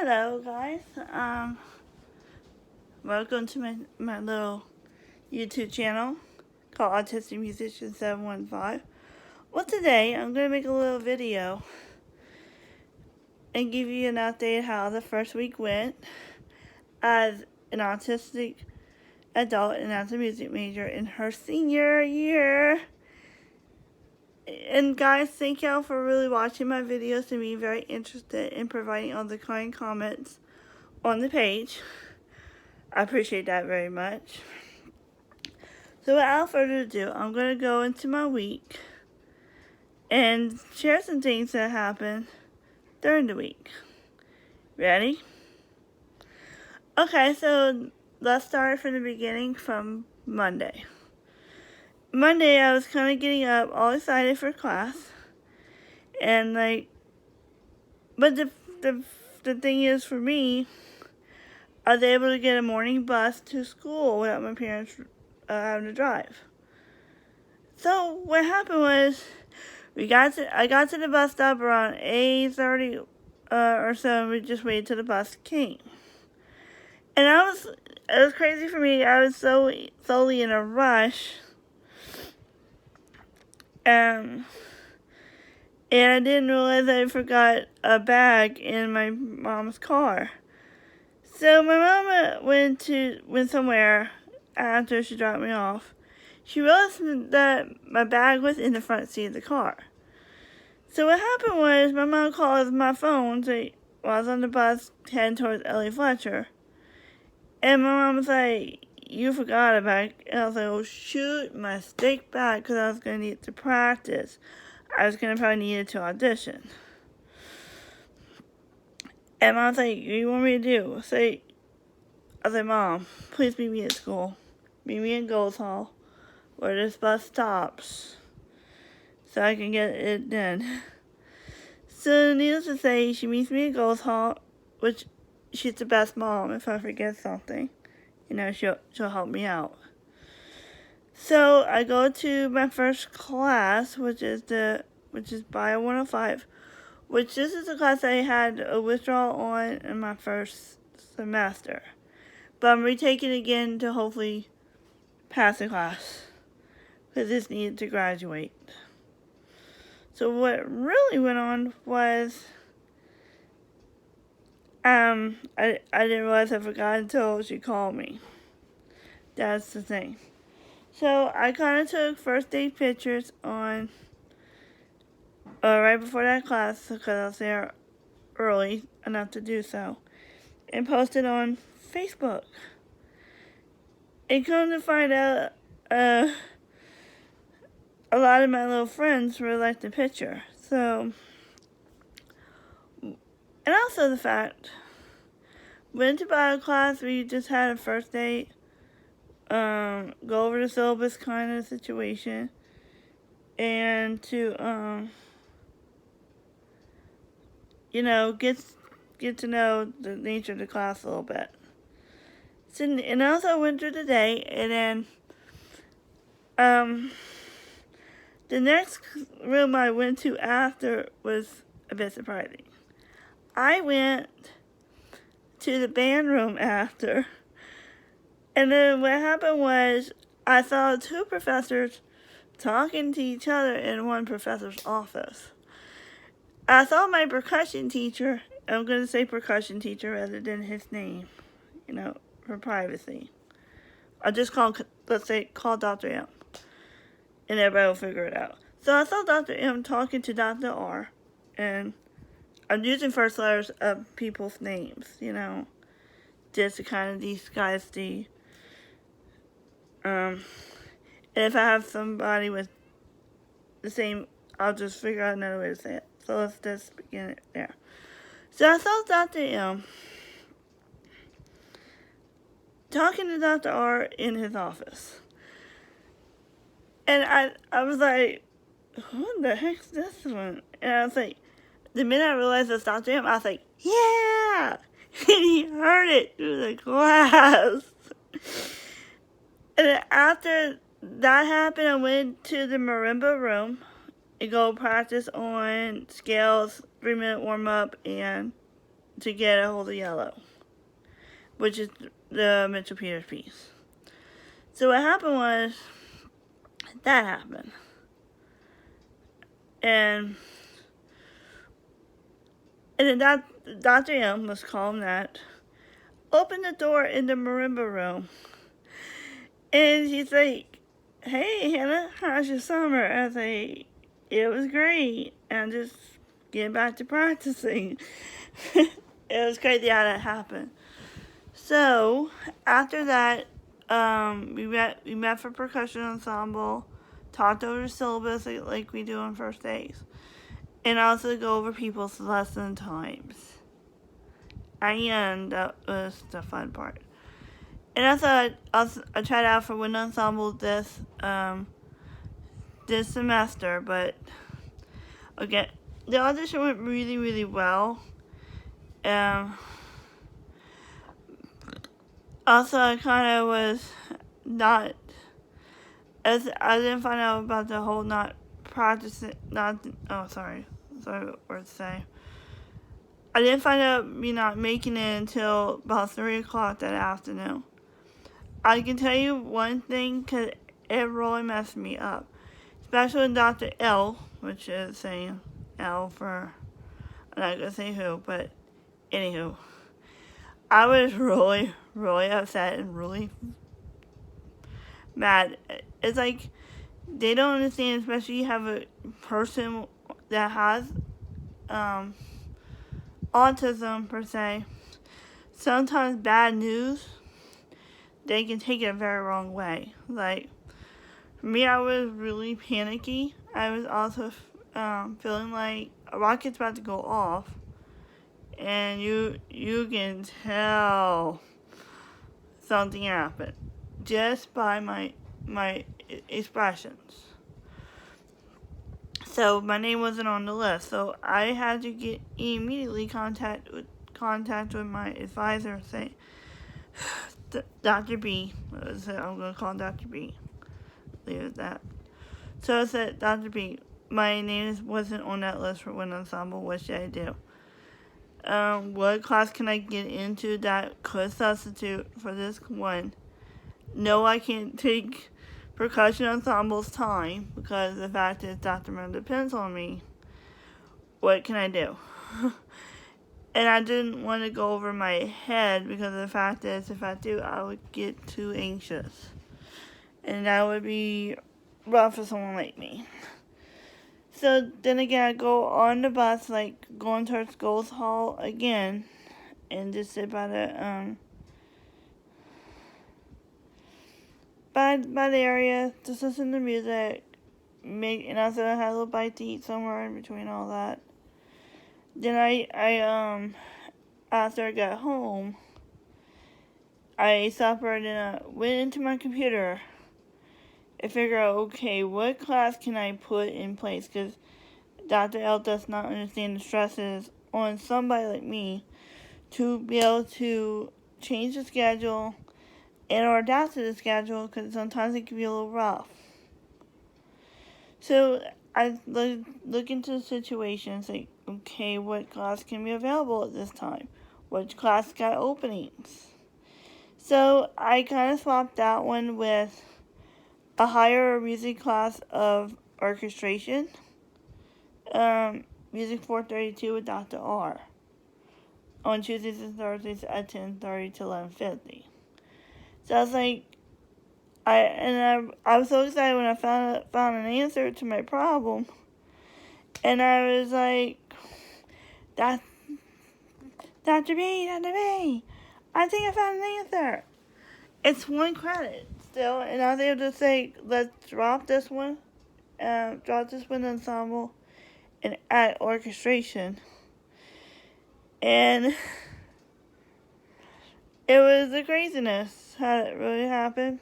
Hello guys, welcome to my little YouTube channel called Autistic Musician 715. Well, today I'm going to make a little video and give you an update how the first week went as an autistic adult and as a music major in her senior year. And guys, thank y'all for really watching my videos and being very interested in providing all the kind comments on the page. I appreciate that very much. So without further ado, I'm going to go into my week and share some things that happened during the week. Ready? Okay, so let's start from the beginning from Monday. Monday, I was kind of getting up all excited for class. And but the thing is for me, I was able to get a morning bus to school without my parents having to drive. So what happened was, I got to the bus stop around 8:30 or so, and we just waited till the bus came. And it was crazy for me. I was so solely in a rush, and I didn't realize I forgot a bag in my mom's car. So my mama went somewhere after she dropped me off. She realized that my bag was in the front seat of the car. So what happened was my mom called my phone while I was on the bus heading towards Ellie Fletcher. And my mom was like, "You forgot a bag." And I was like, "Oh shoot, my stick bag," because I was going to need it to practice. I was going to probably need it to audition. And Mom was like, "What do you want me to do?" I was like, "Mom, please meet me at school. Meet me in Gold's Hall, where this bus stops, so I can get it done." So needless to say, she meets me at Gold's Hall, which she's the best mom. If I forget something, she'll help me out. So I go to my first class, which is Bio 105. Which this is a class I had a withdrawal on in my first semester. But I'm retaking it again to hopefully pass the class, because it's needed to graduate. So what really went on was, I didn't realize I forgot until she called me. That's the thing. So I kind of took first day pictures on right before that class, because I was there early enough to do so, and posted on Facebook. And come to find out, a lot of my little friends really liked the picture. So, and also the fact, went to bio class where you just had a first date, go over the syllabus kind of situation, and to, get to know the nature of the class a little bit. So, and also went through the day, and then, the next room I went to after was a bit surprising. I went to the band room after, and then what happened was I saw two professors talking to each other in one professor's office. I saw my percussion teacher. I'm going to say percussion teacher rather than his name, for privacy. I'll just call Dr. M, and everybody will figure it out. So I saw Dr. M talking to Dr. R, and I'm using first letters of people's names, just to kind of disguise and if I have somebody with the same, I'll just figure out another way to say it. So let's just begin it there. So I saw Dr. M talking to Dr. R in his office. And I was like, "Who the heck's this one?" And I was like, the minute I realized it was Dr. M, I was like, "Yeah!" And he heard it through the glass. And then after that happened, I went to the marimba room and go practice on scales, 3-minute warm-up, and to get a hold of Yellow, which is the Mitchell Peters piece. So what happened was, that happened. And then Dr. M was calm that opened the door in the marimba room. And she's like, "Hey, Hannah, how's your summer?" I was like, "It was great. I'm just getting back to practicing." It was crazy how that happened. So, after that, we met for percussion ensemble, talked over the syllabus like we do on first days, and also go over people's lesson times. At the end, that was the fun part. And also, I tried out for wind ensemble this semester, but okay, the audition went really, really well. Also, I kind of was not, as I didn't find out about the whole not practicing, sorry what word to say. I didn't find out me not making it until about 3 o'clock that afternoon. I can tell you one thing, because it really messed me up. Especially when Dr. L, which is saying L for, I'm not going to say who, but anywho. I was really, really upset and really mad. It's like, they don't understand, especially you have a person that has autism, per se. Sometimes bad news, they can take it a very wrong way. Like, for me, I was really panicky. I was also feeling like a rocket's about to go off, and you can tell something happened just by my expressions. So my name wasn't on the list, so I had to get immediately contact with my advisor, saying, Dr. B. I'm going to call him Dr. B. Leave it at that. So I said, Dr. B, my name wasn't on that list for wind ensemble. What should I do? What class can I get into that could substitute for this one? No, I can't take percussion ensemble's time because the fact is Dr. Moon depends on me. What can I do? And I didn't want to go over my head because the fact is, if I do, I would get too anxious. And that would be rough for someone like me. So then again, I go on the bus, like going towards Goals Hall again, and just sit by the by the area, just listen to music, and also I had a little bite to eat somewhere in between all that. Then I after I got home, I suffered and went into my computer and figured out, okay, what class can I put in place? Because Dr. L does not understand the stresses on somebody like me to be able to change the schedule and or adapt to the schedule, because sometimes it can be a little rough. So I look into the situation and say, okay, what class can be available at this time? Which class got openings? So I kind of swapped that one with a higher music class of orchestration, Music 432 with Dr. R, on Tuesdays and Thursdays at 10:30 to 11:50. So I was like, I was so excited when I found an answer to my problem, and I was like, Dr. B, I think I found an answer. It's 1 credit still, and I was able to say, let's drop this one ensemble, and add orchestration. And it was the craziness how it really happened.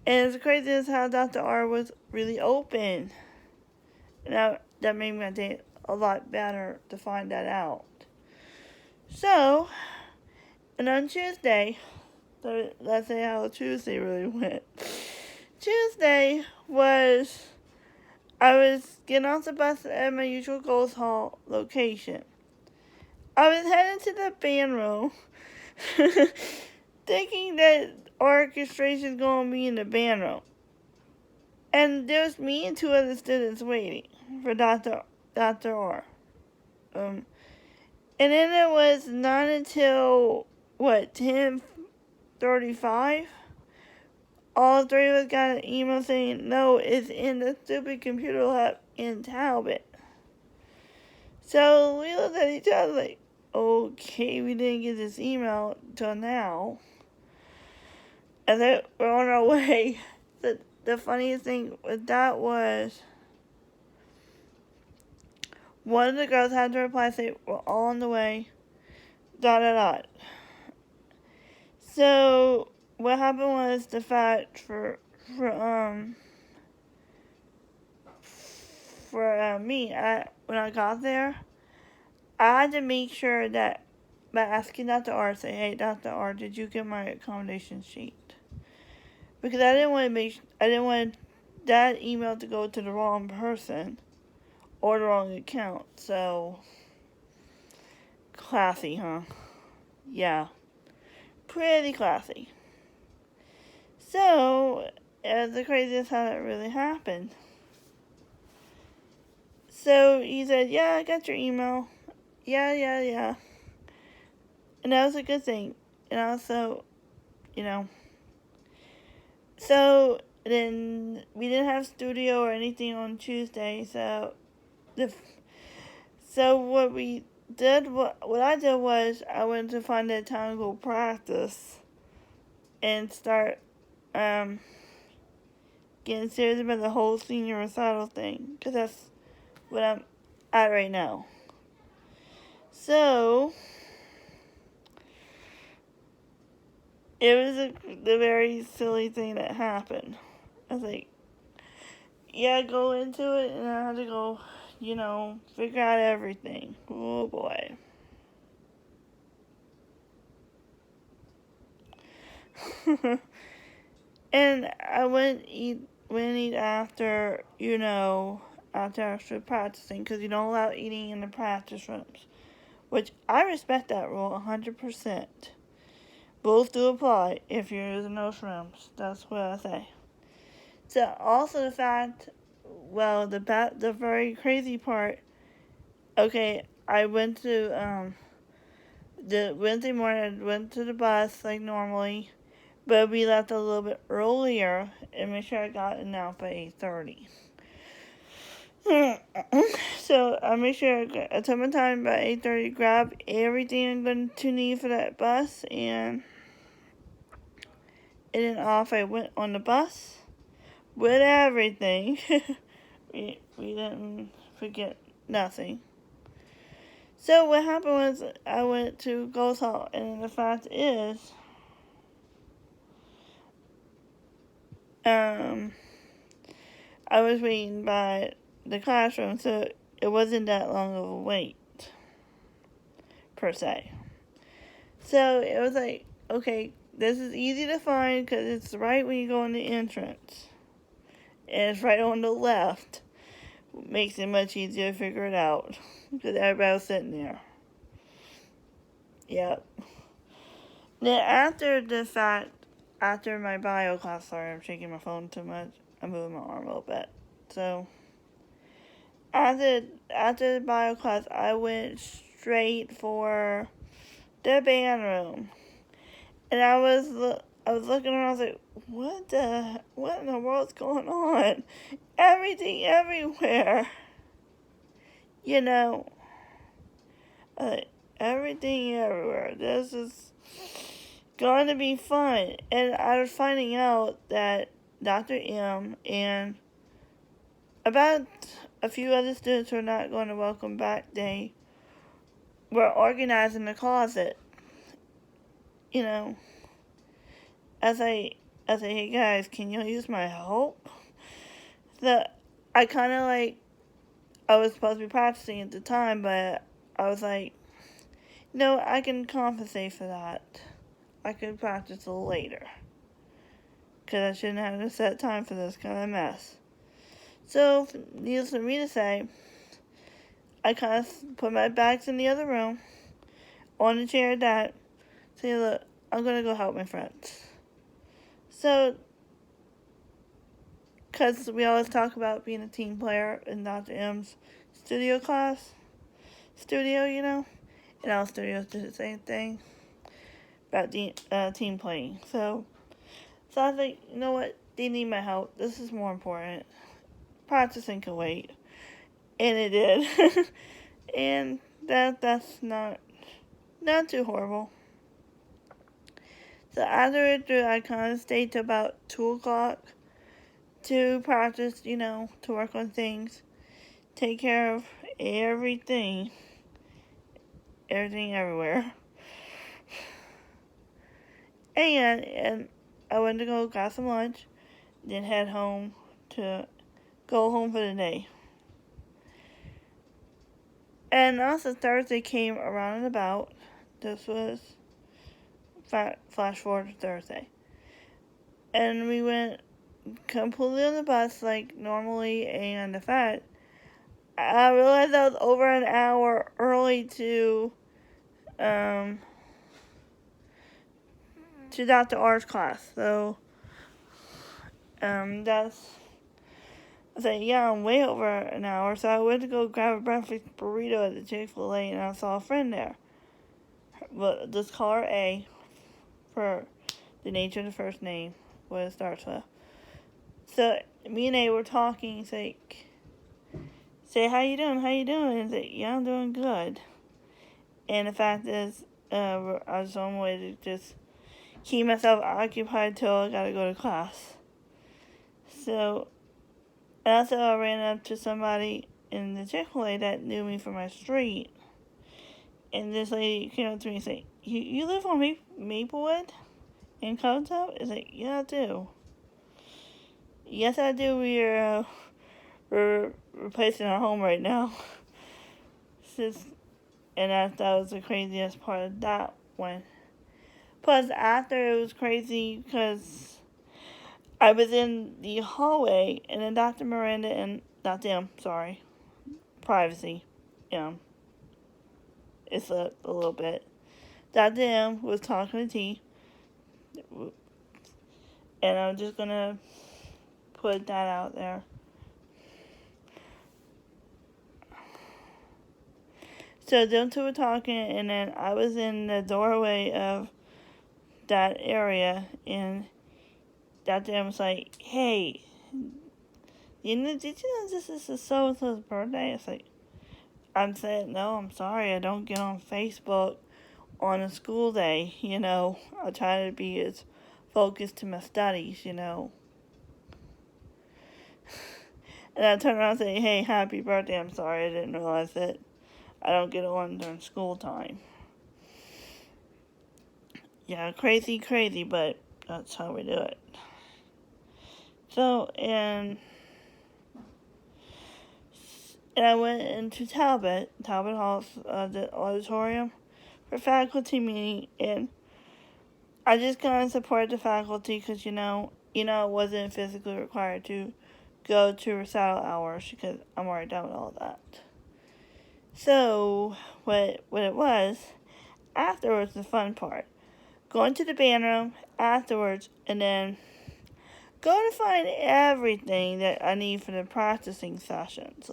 And it's crazy how Dr. R was really open. And that made my day a lot better to find that out. So, and on Tuesday, so let's say how Tuesday really went. Tuesday was, I was getting off the bus at my usual Goals Hall location. I was heading to the band room, thinking that orchestration is going to be in the band room. And there's me and two other students waiting for Dr. R. And then it was not until, 10:35? All three of us got an email saying, no, it's in the stupid computer lab in Talbot. So we looked at each other like, okay, we didn't get this email till now. And then we're on our way. The funniest thing with that was, one of the girls had to reply say, we're all on the way, ... So what happened was the fact for me, when I got there, I had to make sure that by asking Dr. R, say, hey, Dr. R, did you get my accommodation sheet? Because I didn't want that email to go to the wrong person or the wrong account. So classy, huh? Yeah, pretty classy. So it's the craziest how that really happened. So he said, yeah, I got your email. Yeah. And that was a good thing. And also, so then we didn't have studio or anything on Tuesday. So what I did was I went to find a time to go practice and start getting serious about the whole senior recital thing, because that's what I'm at right now. So it was the very silly thing that happened. I was like, yeah, go into it, and I had to go, figure out everything. Oh boy. And I went eat after, after practicing, because you don't allow eating in the practice rooms, which I respect that rule 100%. Both do apply if you're using those rooms. That's what I say. So also the fact, the very crazy part. Okay, I went to the Wednesday morning. I went to the bus like normally, but we left a little bit earlier and made sure I got in out by 8:30. So I made sure I took my time by 8:30, grab everything I'm going to need for that bus, and then off I went on the bus with everything. we didn't forget nothing. So what happened was I went to Goals Hall, and the fact is, I was waiting by the classroom, so it wasn't that long of a wait, per se. So it was like, okay, this is easy to find because it's right when you go in the entrance. And it's right on the left. Makes it much easier to figure it out because everybody was sitting there. Yep. Then after my bio class, sorry, I'm shaking my phone too much. I'm moving my arm a little bit. So after the bio class, I went straight for the band room, and I was looking around. I was like, what in the world's going on? Everything everywhere. Everything everywhere. This is going to be fun. And I was finding out that Dr. M and about a few other students who are not going to Welcome Back Day were organizing the closet. I say, hey guys, can you use my help? So I kind of I was supposed to be practicing at the time, but I was like, no, I can compensate for that. I could practice a little later, because I shouldn't have to set time for this kind of mess. So, needless for me to say, I kind of put my bags in the other room, on the chair that say, look, I'm gonna go help my friends. So, because we always talk about being a team player in Dr. M's studio, and our studios do the same thing about team playing. So I was like, you know what? They need my help. This is more important. Practicing can wait, and it did, and that's not too horrible. So after it, I kind of stayed till about 2 o'clock to practice, to work on things, take care of everything everywhere. And I went to go grab some lunch, then head home to go home for the day. And also Thursday came around and about. This was flash forward to Thursday. And we went completely on the bus like normally, and in fact, I realized I was over an hour early to Dr. R's class. So that's I said, yeah, I'm way over an hour. So I went to go grab a breakfast burrito at the Chick-fil-A, and I saw a friend there. But just call her A for the nature of the first name, what it starts with. So me and A were talking. He's like, say, how you doing? And he's like, yeah, I'm doing good. And the fact is, I was on my way to just keep myself occupied till I gotta go to class. So, and also I ran up to somebody in the Chick-fil-A that knew me from my street. And this lady came up to me and said, you live on Maplewood in Coatesville? I was like, yeah, I do. Yes, I do. We're replacing our home right now. And I thought was the craziest part of that one. Plus, after it was crazy because I was in the hallway, and then Dr. Miranda and Dr. M, privacy, it's a little bit. Dr. M was talking to T, and I'm just gonna put that out there. So them two were talking, and then I was in the doorway of that area, and Dr. M was like, hey, did you know this is so-and-so's birthday? It's like, I'm saying, no, I'm sorry, I don't get on Facebook on a school day, I try to be as focused to my studies, And I turned around and say, hey, happy birthday, I'm sorry, I didn't realize that I don't get on during school time. Yeah, crazy, but that's how we do it. So, and I went into Talbot Hall, the auditorium, for faculty meeting, and I just kind of supported the faculty because, I wasn't physically required to go to recital hours because I'm already done with all that. So, what it was, afterwards, the fun part, going to the band room afterwards, and then go to find everything that I need for the practicing sessions,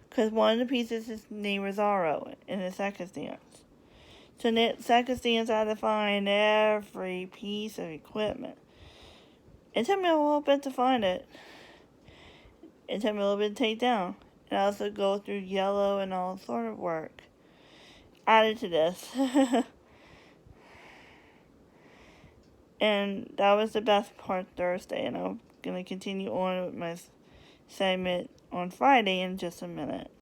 because one of the pieces is named Rosario in the second dance. So in the second dance, I had to find every piece of equipment. It took me a little bit to find it. It took me a little bit to take down. And I also go through yellow and all sort of work added to this. And that was the best part Thursday, and I'm going to continue on with my segment on Friday in just a minute.